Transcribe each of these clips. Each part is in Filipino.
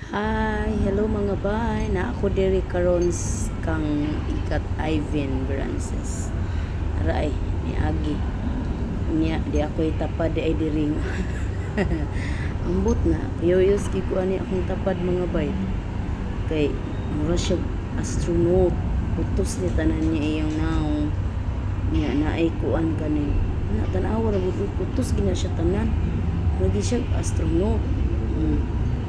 Hi, hello mga bay. Na ako diri karon kang ikat Ivan Brances. Aray, ni Agi. Nya di ako itapad di ay diri. Ambot na. Yoyos gi ko ani akong tapad mga bay. Kay mura siya astronaut. Putos ni tanan niya iyang naong. Nya naay kuan kani. Na tanawa ra putos gina siya tanan. Lagi siya astronaut.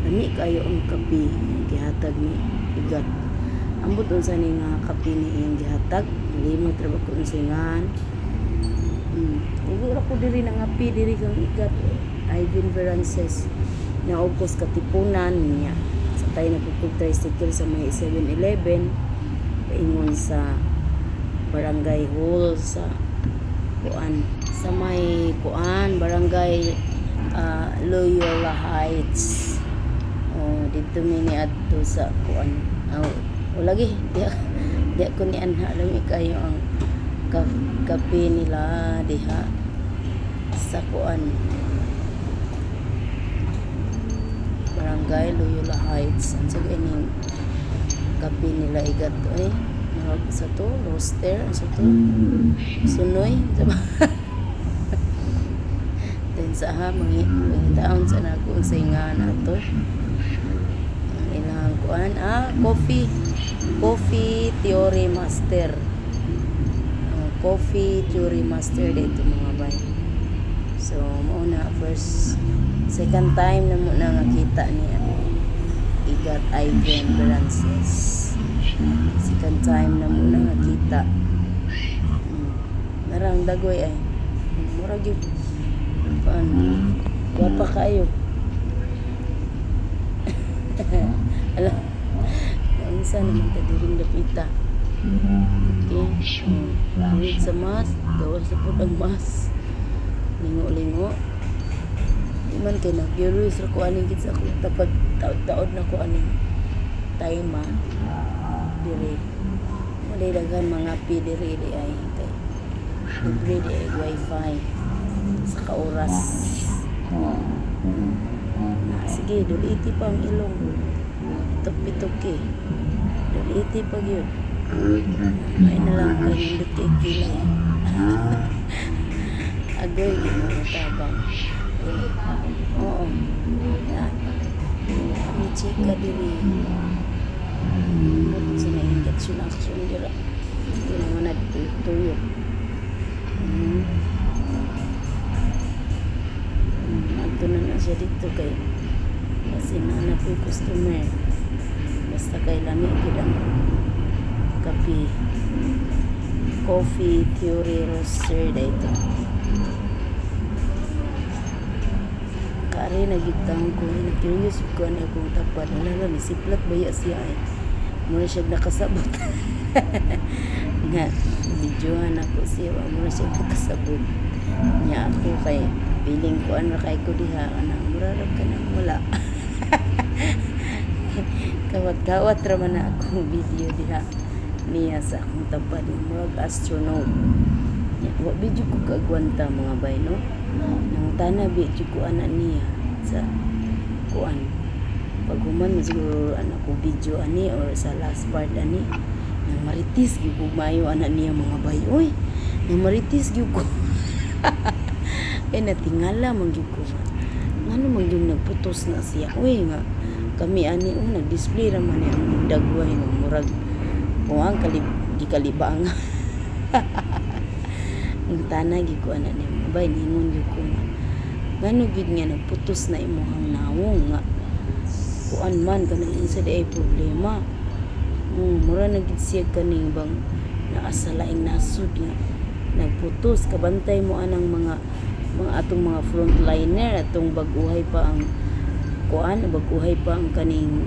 Lami kayo ang kape gihatag ni igat. Ambot unsa ni nga kape ni iyang gihatag, limot ra ba ko unsingan. Ugura ko diri na ngapi diri kang igat. Ivan Brances na upos katipunan niya. Sakay na pugtog tricycle sa may 7-Eleven paingon sa barangay hall sa kuan sa may kuan barangay Loyola Heights. Dito mini adto sa kuan. O lagi di ko ni anha lami kayo ang kape nila diha sa kuan barangay Loyola Heights. Ang sa ining kape nila igat to sa to roaster sa to sunoy then sa ha mga taon sa nako sa nga nato ilang kuan coffee theory master coffee theory master dito mga bay. So mao na second time na mo na nakita ni igat Ivan Brances. Second time na mo na nakita. Narang dagoy ay murag gyud guwapa kayo. Alam, isa naman ta diring dapita. Okay. Awit sa mas, gawas sa po ang mas. Lingo-lingo. Iman kay nag-euros ra ko aning kitsa ko tapad taod na ko aning time diri. Walay daghan mga diri di ay kay libre di ay wifi sa kaoras. Sige, duliti pa ang ilong. Tupi-tuki. Duliti pa yun. May na lang kayo kilay. Agoy, tabang. Oo. Yan. Kami chika diri. Kung sinaingat action dira. Hindi naman nagtuyo. Ito na siya dito kay kasi na po yung customer basta kay lamig ang kape coffee theory roaster dito kari nagitang ko na-curious ko na akong tapad wala nisiplat ba siya ay muna siya nakasabot nga videohan ako siya muna siya nakasabot niya ako kay piling ko ano kay ko diha anang murarag ka nang wala kawat-kawat raman na akong video diha niya sa akong tapad murag astronaut wa video ko kagwanta mga bay no nang tana video ko ana niya sa kuan paghuman siguro ana ko video ani or sa last part ani nang maritis gyud ko mayo ana niya mga bay oy nang maritis gyud ko natingala mangyud ko ngano mangyud nagputos na siya uy nga kami ani nag-display ra man ang dagway no murag ang gikalibang ang tanay gi ko ana ni bay ningon gyud ko ngano gyud nga nagputos na imong nawong nga kuan man kanang isa di ay problema mura nagid siya kaning bang naasalaing nasud nga nagputos kabantay mo anang mga atong mga frontliner atong baguhay pa ang kuan baguhay pa ang kaning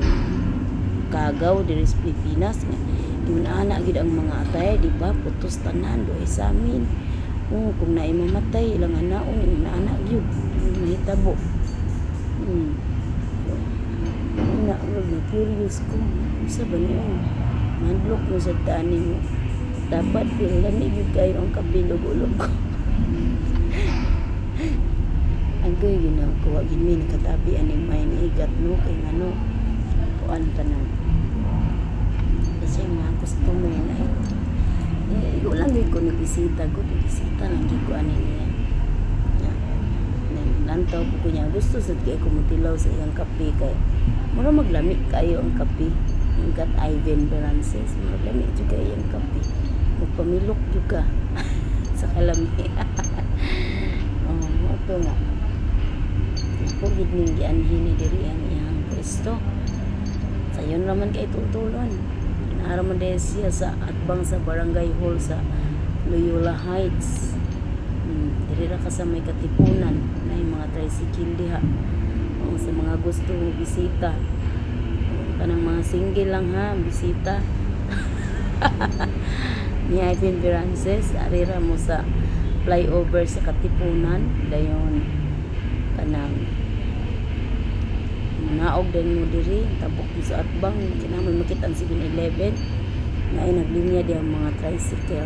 kagaw diri sa Pilipinas nga yun ana gid ang mga atay di ba putos tanan do sa amin kung naay mamatay ilang anaon yun ana gyud mahitabo na curious ko sa ba niyo manlok mo sa tani mo dapat lamig gyud kayo ang kabilog-ulog ko ang gay ginagawa gini nakatabi ani may igat no kay ngano kuan ka na. Kasi mga customer na ulang gid ko ni bisita lang gid ko ani niya. Lantaw ko niya gusto sad kay ko mutilaw sa iyang kape kay mura maglamig kayo ang kape. Ingat Ivan Berances maglamig juga iyang kape. Magpamilok juga sa kalami. Ato nga. Ako gid ning gianhin ni diri ang iyang pwesto. Sayon naman kay tutulon. Naraman din siya sa atbang sa barangay hall sa Loyola Heights. Diri ra ka sa may katipunan na yung mga tricycle diha. Sa mga gusto mo bisita. Kanang mga single lang ha, bisita. Ni Ivan Berances, arira mo sa flyover sa katipunan. Dayon kanang naog din mo diri tabok mo sa atbang kinahanglan makita ang 7-Eleven na ay naglinya di ang mga tricycle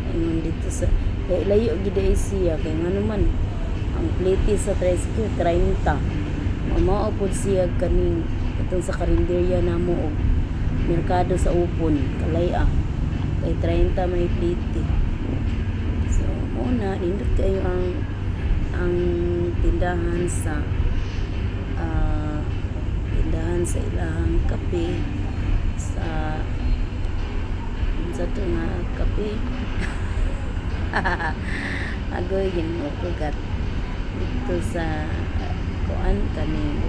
ayun dito sa layo gid ay siya kay ngano man ang plate sa tricycle 30 mao pud siya kaning itong sa karinderya namo og merkado sa Upon kalay-a kay 30 may plate. So una indot kayo ang tindahan sa ilang kape sa to nga kape agoy ginukugat dito sa kuan kani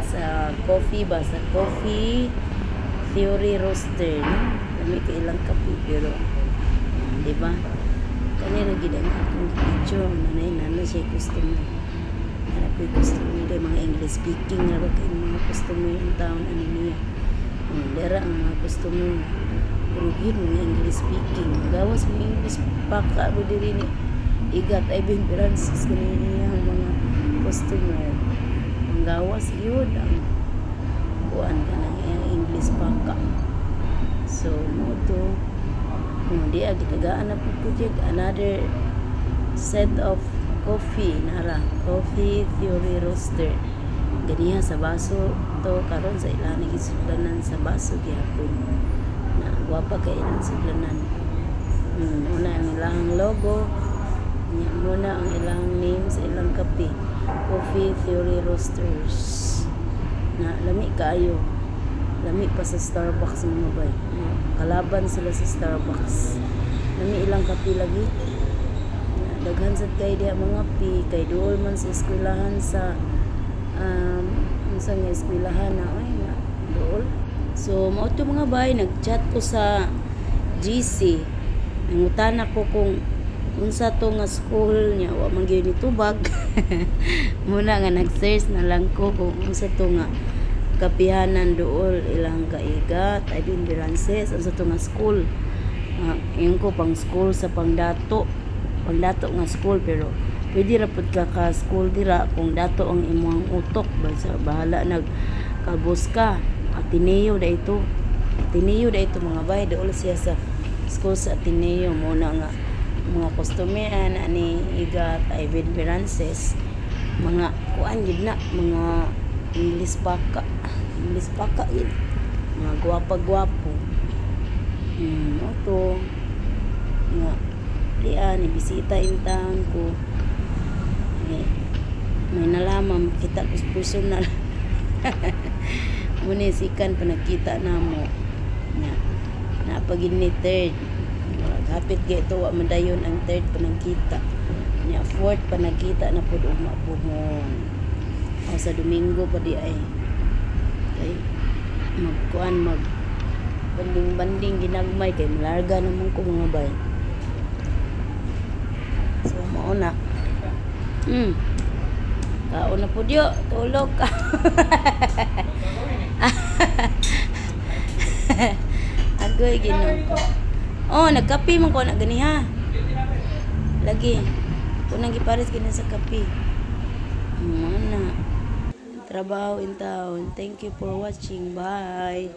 sa coffee ba sa Coffee Theory Roaster kami ilang kape pero di ba kanina gid ang akong video nanay siya customer ko'y customer day mga English speaking na kay mga customer ang taon ani niya dera ang mga customer rugid mga English speaking gawas mga English paka ro diri ni Igat Ivan Berances kanina ang mga customer ang gawas yun ang kuan ka ng English paka so mo to di agitagaan na po another set of coffee nara Coffee Theory Roaster ganiha sa baso to karon sa ilang gisudlanan sa baso gihapon na gwapa kay ilang sudlanan una ang ilang logo muna ang ilang name sa ilang kape Coffee Theory Roasters na lami kaayo lami pa sa Starbucks mga bay kalaban sila sa Starbucks lami ilang kape lagi daghan sad kay diha mga pi kay duol man sa eskwelahan sa unsa nga eskwelahan na ay na duol so mao to mga bay nagchat ko sa GC nangutan ako kung unsa to nga school nya wa man gyud nitubag muna nga nag-search na lang ko kung unsa to nga kapihanan duol ilang kaigat Ivan Berances unsa to nga school yung ko pang school sa pangdato nga school pero pwede ra pud ka school dira kung dato ang imong utok basta bahala nagkabos ka Ateneo da ito mga bay dool siya sa school sa Ateneo muna nga mga customer ani Igat Ivan Berances mga kuan gid na mga English paka yun mga gwapa-gwapo auto nga diyan ibisita yung taon ko may nalaman kita ko personal muna sikan pa nagkita na mo napagin ni third hapit kaya ito wa madayon ang third pa nagkita niya fourth pa nagkita na po umabuhon o sa Domingo pa di ay kay magkuan banding ginagmay kay malarga naman ko mga bay so mauna kao na po diyo tulog ka agoy ginoo ko nagkape man ko na ganiha lagi kunang gipares gina sa kape mana trabaho in town. Thank you for watching. Bye.